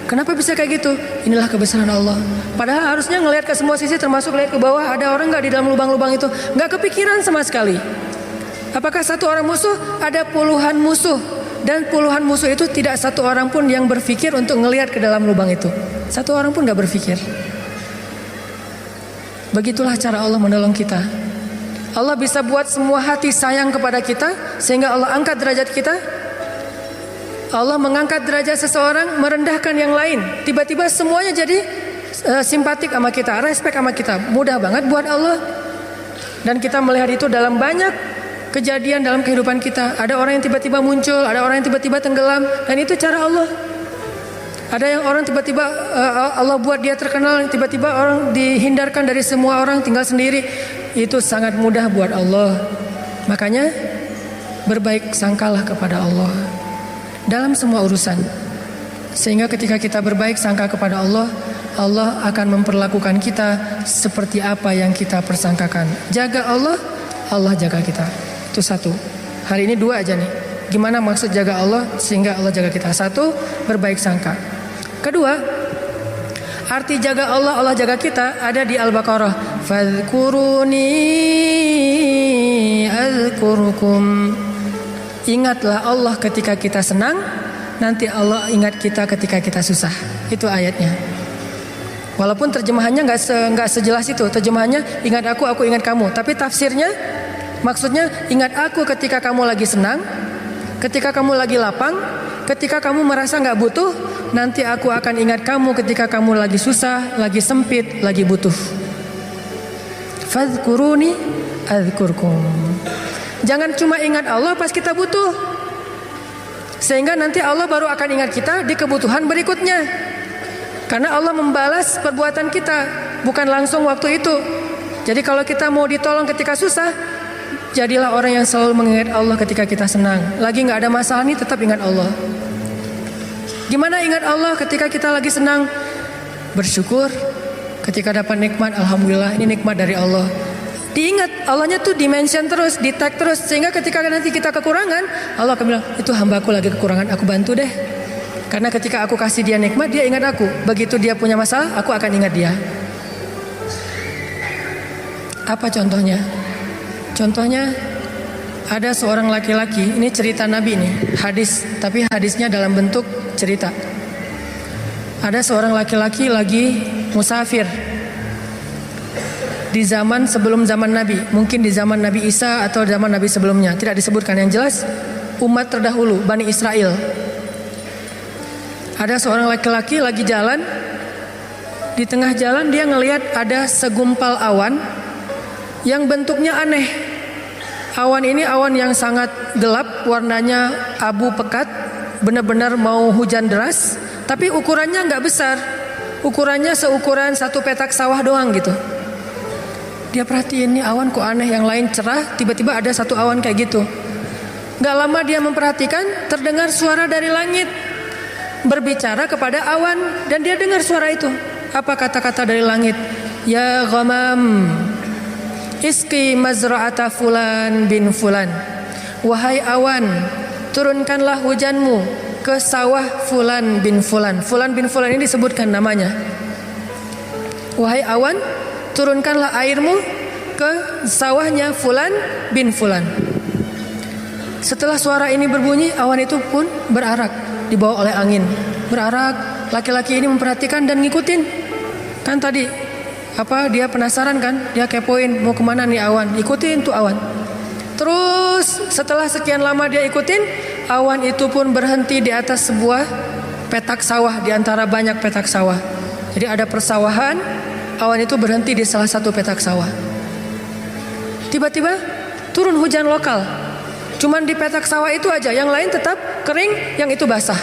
Kenapa bisa kayak gitu? Inilah kebesaran Allah. Padahal harusnya ngelihat ke semua sisi, termasuk lihat ke bawah, ada orang enggak di dalam lubang-lubang itu. Enggak kepikiran sama sekali. Apakah satu orang musuh? Ada puluhan musuh. Dan puluhan musuh itu tidak satu orang pun yang berpikir untuk ngelihat ke dalam lubang itu. Satu orang pun gak berpikir. Begitulah cara Allah menolong kita. Allah bisa buat semua hati sayang kepada kita, sehingga Allah angkat derajat kita. Allah mengangkat derajat seseorang, merendahkan yang lain. Tiba-tiba semuanya jadi simpatik sama kita, respect sama kita. Mudah banget buat Allah. Dan kita melihat itu dalam banyak kejadian dalam kehidupan kita. Ada orang yang tiba-tiba muncul, ada orang yang tiba-tiba tenggelam, dan itu cara Allah. Ada yang orang tiba-tiba Allah buat dia terkenal, tiba-tiba orang dihindarkan dari semua orang, tinggal sendiri. Itu sangat mudah buat Allah. Makanya berbaik sangkalah kepada Allah dalam semua urusan. Sehingga ketika kita berbaik sangka kepada Allah, Allah akan memperlakukan kita seperti apa yang kita persangkakan. Jaga Allah, Allah jaga kita. Itu satu. Hari ini dua aja nih. Gimana maksud jaga Allah sehingga Allah jaga kita? Satu, berbaik sangka. Kedua, arti jaga Allah, Allah jaga kita ada di Al-Baqarah. Fadhkuruni azkurukum. Ingatlah Allah ketika kita senang, nanti Allah ingat kita ketika kita susah. Itu ayatnya. Walaupun terjemahannya nggak sejelas itu. Terjemahannya ingat aku ingat kamu. Tapi tafsirnya maksudnya ingat aku ketika kamu lagi senang, ketika kamu lagi lapang, ketika kamu merasa nggak butuh, nanti aku akan ingat kamu ketika kamu lagi susah, lagi sempit, lagi butuh. Fadhkuruni adzkurkum. Jangan cuma ingat Allah pas kita butuh, sehingga nanti Allah baru akan ingat kita di kebutuhan berikutnya. Karena Allah membalas perbuatan kita, bukan langsung waktu itu. Jadi kalau kita mau ditolong ketika susah, jadilah orang yang selalu mengingat Allah ketika kita senang. Lagi nggak ada masalah nih, tetap ingat Allah. Gimana ingat Allah ketika kita lagi senang? Bersyukur. Ketika dapat nikmat, alhamdulillah ini nikmat dari Allah. Diingat, Allahnya tuh dimention terus, di tag terus, sehingga ketika nanti kita kekurangan, Allah akan bilang, itu hambaku lagi kekurangan, aku bantu deh. Karena ketika aku kasih dia nikmat, dia ingat aku. Begitu dia punya masalah, aku akan ingat dia. Apa contohnya? Contohnya ada seorang laki-laki, ini cerita Nabi nih, hadis, tapi hadisnya dalam bentuk cerita. Ada seorang laki-laki lagi musafir di zaman sebelum zaman Nabi, mungkin di zaman Nabi Isa atau zaman Nabi sebelumnya, tidak disebutkan. Yang jelas umat terdahulu, Bani Israel. Ada seorang laki-laki lagi jalan, di tengah jalan dia ngelihat ada segumpal awan yang bentuknya aneh. Awan ini awan yang sangat gelap, warnanya abu pekat, benar-benar mau hujan deras, tapi ukurannya nggak besar, ukurannya seukuran satu petak sawah doang gitu. Dia perhatiin nih awan kok aneh, yang lain cerah, tiba-tiba ada satu awan kayak gitu. Gak lama dia memperhatikan, terdengar suara dari langit berbicara kepada awan, dan dia dengar suara itu. Apa kata-kata dari langit? Ya ghamam, iski mazra'ata fulan bin fulan. Wahai awan, turunkanlah hujanmu ke sawah fulan bin fulan. Fulan bin fulan ini disebutkan namanya. Wahai awan, turunkanlah airmu ke sawahnya fulan bin fulan. Setelah suara ini berbunyi, awan itu pun berarak, dibawa oleh angin. Berarak, laki-laki ini memperhatikan dan ngikutin. Kan tadi dia penasaran kan, dia kepoin mau kemana nih awan, ikutin tuh awan. Terus setelah sekian lama dia ikutin, awan itu pun berhenti di atas sebuah petak sawah, di antara banyak petak sawah. Jadi ada persawahan, awan itu berhenti di salah satu petak sawah. Tiba-tiba turun hujan lokal. Cuman di petak sawah itu aja, yang lain tetap kering, yang itu basah.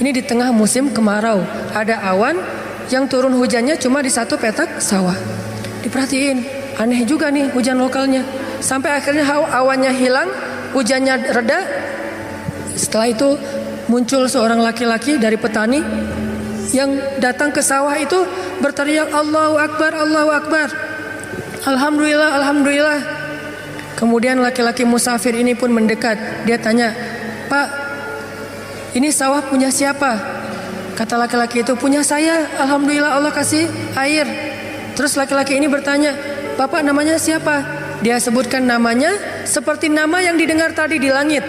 Ini di tengah musim kemarau, ada awan yang turun hujannya cuma di satu petak sawah. Diperhatiin, aneh juga nih hujan lokalnya. Sampai akhirnya awannya hilang, hujannya reda. Setelah itu muncul seorang laki-laki dari petani yang datang ke sawah itu berteriak, Allahu Akbar, Allahu Akbar, Alhamdulillah, Alhamdulillah. Kemudian laki-laki musafir ini pun mendekat. Dia tanya, Pak, ini sawah punya siapa? Kata laki-laki itu, punya saya, Alhamdulillah Allah kasih air. Terus laki-laki ini bertanya, Bapak namanya siapa? Dia sebutkan namanya seperti nama yang didengar tadi di langit.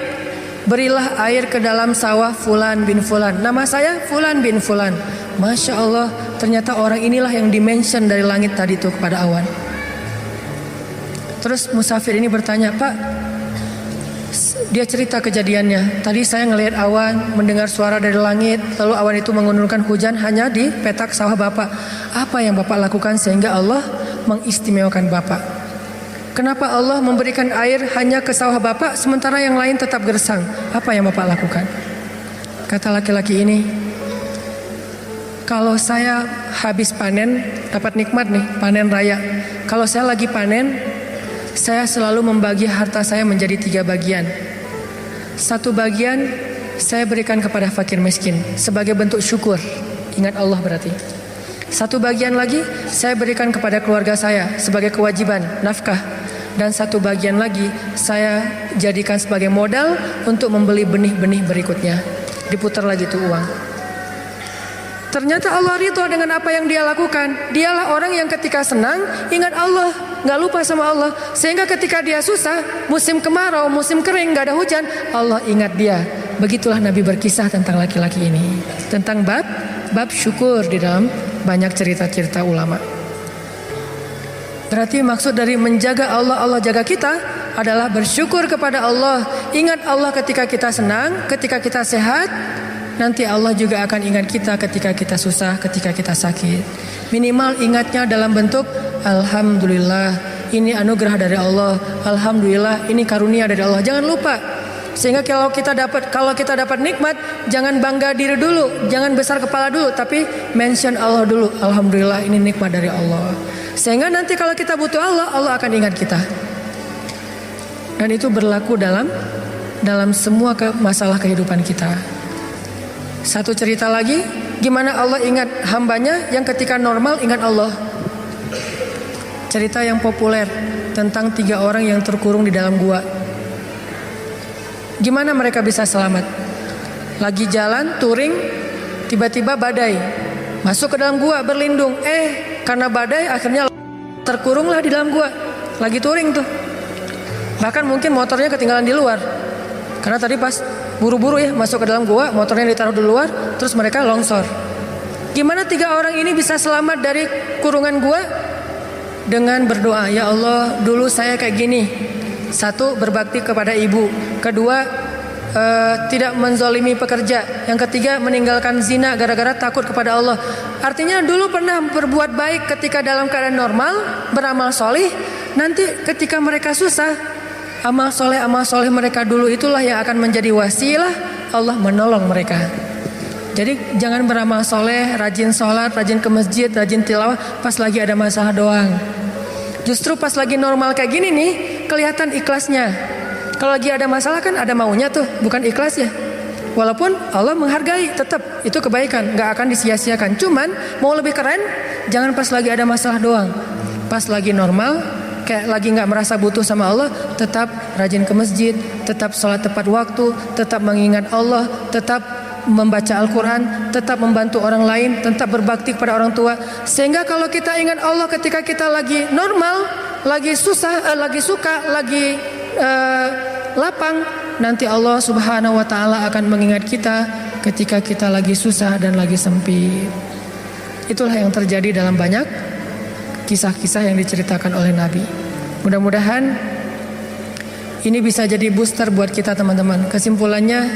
Berilah air ke dalam sawah fulan bin fulan. Nama saya fulan bin fulan. Masya Allah, ternyata orang inilah yang dimention dari langit tadi tuh kepada awan. Terus musafir ini bertanya, Pak, dia cerita kejadiannya. Tadi saya ngelihat awan, mendengar suara dari langit, lalu awan itu menurunkan hujan hanya di petak sawah Bapak. Apa yang Bapak lakukan sehingga Allah mengistimewakan Bapak? Kenapa Allah memberikan air hanya ke sawah Bapak sementara yang lain tetap gersang? Apa yang Bapak lakukan? Kata laki-laki ini, kalau saya habis panen, dapat nikmat nih, panen raya. Kalau saya lagi panen, saya selalu membagi harta saya menjadi 3 bagian. 1 bagian saya berikan kepada fakir miskin sebagai bentuk syukur, ingat Allah berarti. 1 bagian lagi saya berikan kepada keluarga saya sebagai kewajiban, nafkah. Dan 1 bagian lagi saya jadikan sebagai modal untuk membeli benih-benih berikutnya. Diputar lagi tuh uang. Ternyata Allah ridho dengan apa yang dia lakukan. Dialah orang yang ketika senang ingat Allah, gak lupa sama Allah. Sehingga ketika dia susah, musim kemarau, musim kering, gak ada hujan, Allah ingat dia. Begitulah Nabi berkisah tentang laki-laki ini, tentang bab syukur di dalam banyak cerita-cerita ulama. Berarti maksud dari menjaga Allah, Allah jaga kita, adalah bersyukur kepada Allah. Ingat Allah ketika kita senang, ketika kita sehat. Nanti Allah juga akan ingat kita ketika kita susah, ketika kita sakit. Minimal ingatnya dalam bentuk alhamdulillah, ini anugerah dari Allah. Alhamdulillah, ini karunia dari Allah. Jangan lupa. Sehingga kalau kita dapat nikmat, jangan bangga diri dulu, jangan besar kepala dulu, tapi mention Allah dulu. Alhamdulillah, ini nikmat dari Allah. Sehingga nanti kalau kita butuh Allah, Allah akan ingat kita. Dan itu berlaku dalam semua masalah kehidupan kita. Satu cerita lagi, gimana Allah ingat hambanya yang ketika normal ingat Allah. Cerita yang populer tentang 3 orang yang terkurung di dalam gua. Gimana mereka bisa selamat? Lagi jalan touring, tiba-tiba badai, masuk ke dalam gua berlindung. Karena badai akhirnya terkurunglah di dalam gua. Lagi touring tuh. Bahkan mungkin motornya ketinggalan di luar. Karena tadi pas buru-buru ya masuk ke dalam gua, motornya ditaruh di luar, terus mereka longsor. Gimana 3 orang ini bisa selamat dari kurungan gua? Dengan berdoa, ya Allah, dulu saya kayak gini. 1, berbakti kepada ibu. 2, tidak menzolimi pekerja. Yang 3, meninggalkan zina gara-gara takut kepada Allah. Artinya dulu pernah berbuat baik ketika dalam keadaan normal, beramal solih. Nanti ketika mereka susah, amal soleh mereka dulu itulah yang akan menjadi wasilah Allah menolong mereka. Jadi jangan beramal soleh, rajin sholat, rajin ke masjid, rajin tilawah pas lagi ada masalah doang. Justru pas lagi normal kayak gini nih, kelihatan ikhlasnya. Kalau lagi ada masalah kan ada maunya tuh, bukan ikhlas ya. Walaupun Allah menghargai, tetap itu kebaikan, gak akan disia-siakan. Cuman mau lebih keren, jangan pas lagi ada masalah doang. Pas lagi normal, kayak lagi gak merasa butuh sama Allah, tetap rajin ke masjid, tetap sholat tepat waktu, tetap mengingat Allah, tetap membaca Al-Quran, tetap membantu orang lain, tetap berbakti kepada orang tua. Sehingga kalau kita ingat Allah ketika kita lagi normal, lagi susah, lagi suka, lagi lapang, nanti Allah Subhanahu wa Ta'ala akan mengingat kita ketika kita lagi susah dan lagi sempit. Itulah yang terjadi dalam banyak kisah-kisah yang diceritakan oleh Nabi. Mudah-mudahan ini bisa jadi booster buat kita teman-teman. Kesimpulannya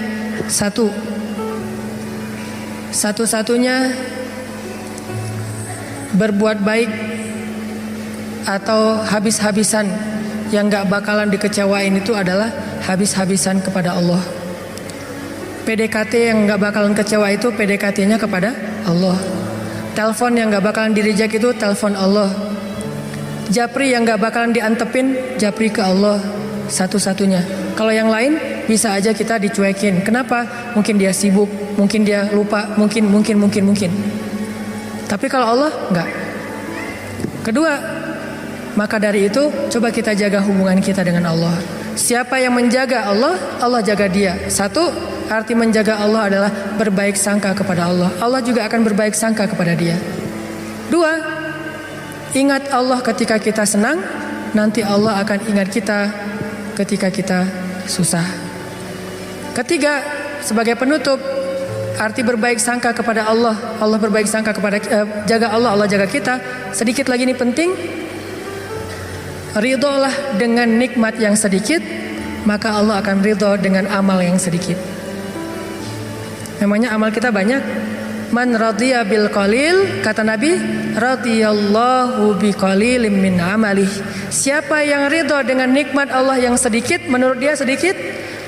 satu-satunya berbuat baik atau habis-habisan yang gak bakalan dikecewain itu adalah habis-habisan kepada Allah. PDKT yang gak bakalan kecewa itu PDKT-nya kepada Allah. Telepon yang gak bakalan di-reject itu telepon Allah. Japri yang gak bakalan diantepin, japri ke Allah satu-satunya. Kalau yang lain bisa aja kita dicuekin. Kenapa? Mungkin dia sibuk, mungkin dia lupa, mungkin. Tapi kalau Allah enggak. Kedua, maka dari itu coba kita jaga hubungan kita dengan Allah. Siapa yang menjaga Allah, Allah jaga dia. 1, arti menjaga Allah adalah berbaik sangka kepada Allah. Allah juga akan berbaik sangka kepada dia. 2, ingat Allah ketika kita senang, nanti Allah akan ingat kita ketika kita susah. 3, sebagai penutup, arti berbaik sangka kepada Allah. Allah berbaik sangka kepada jaga Allah, Allah jaga kita. Sedikit lagi ini penting. Ridholah dengan nikmat yang sedikit, maka Allah akan ridho dengan amal yang sedikit. Namanya amal kita banyak. Man radhiya bil qalil, kata Nabi, radhiyallahu bi qalilim min amalih. Siapa yang ridho dengan nikmat Allah yang sedikit, menurut dia sedikit,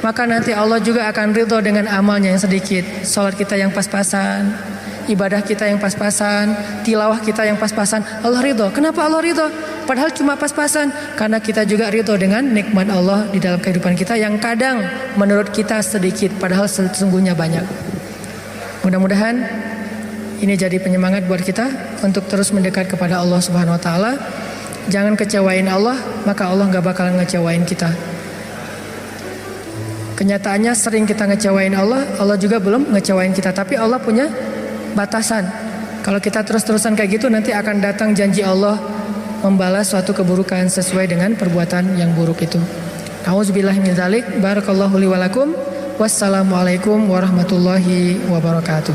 maka nanti Allah juga akan ridho dengan amalnya yang sedikit. Salat kita yang pas-pasan, ibadah kita yang pas-pasan, tilawah kita yang pas-pasan, Allah ridho. Kenapa Allah ridho? Padahal cuma pas-pasan, karena kita juga ridho dengan nikmat Allah di dalam kehidupan kita yang kadang menurut kita sedikit, padahal sesungguhnya banyak. Mudah-mudahan ini jadi penyemangat buat kita untuk terus mendekat kepada Allah Subhanahu Wa Taala. Jangan kecewain Allah, maka Allah gak bakalan ngecewain kita. Kenyataannya sering kita ngecewain Allah, Allah juga belum ngecewain kita. Tapi Allah punya batasan. Kalau kita terus-terusan kayak gitu, nanti akan datang janji Allah membalas suatu keburukan sesuai dengan perbuatan yang buruk itu. Auzubillahi min dzalik. Barakallahu li wa lakum. Wassalamualaikum warahmatullahi wabarakatuh.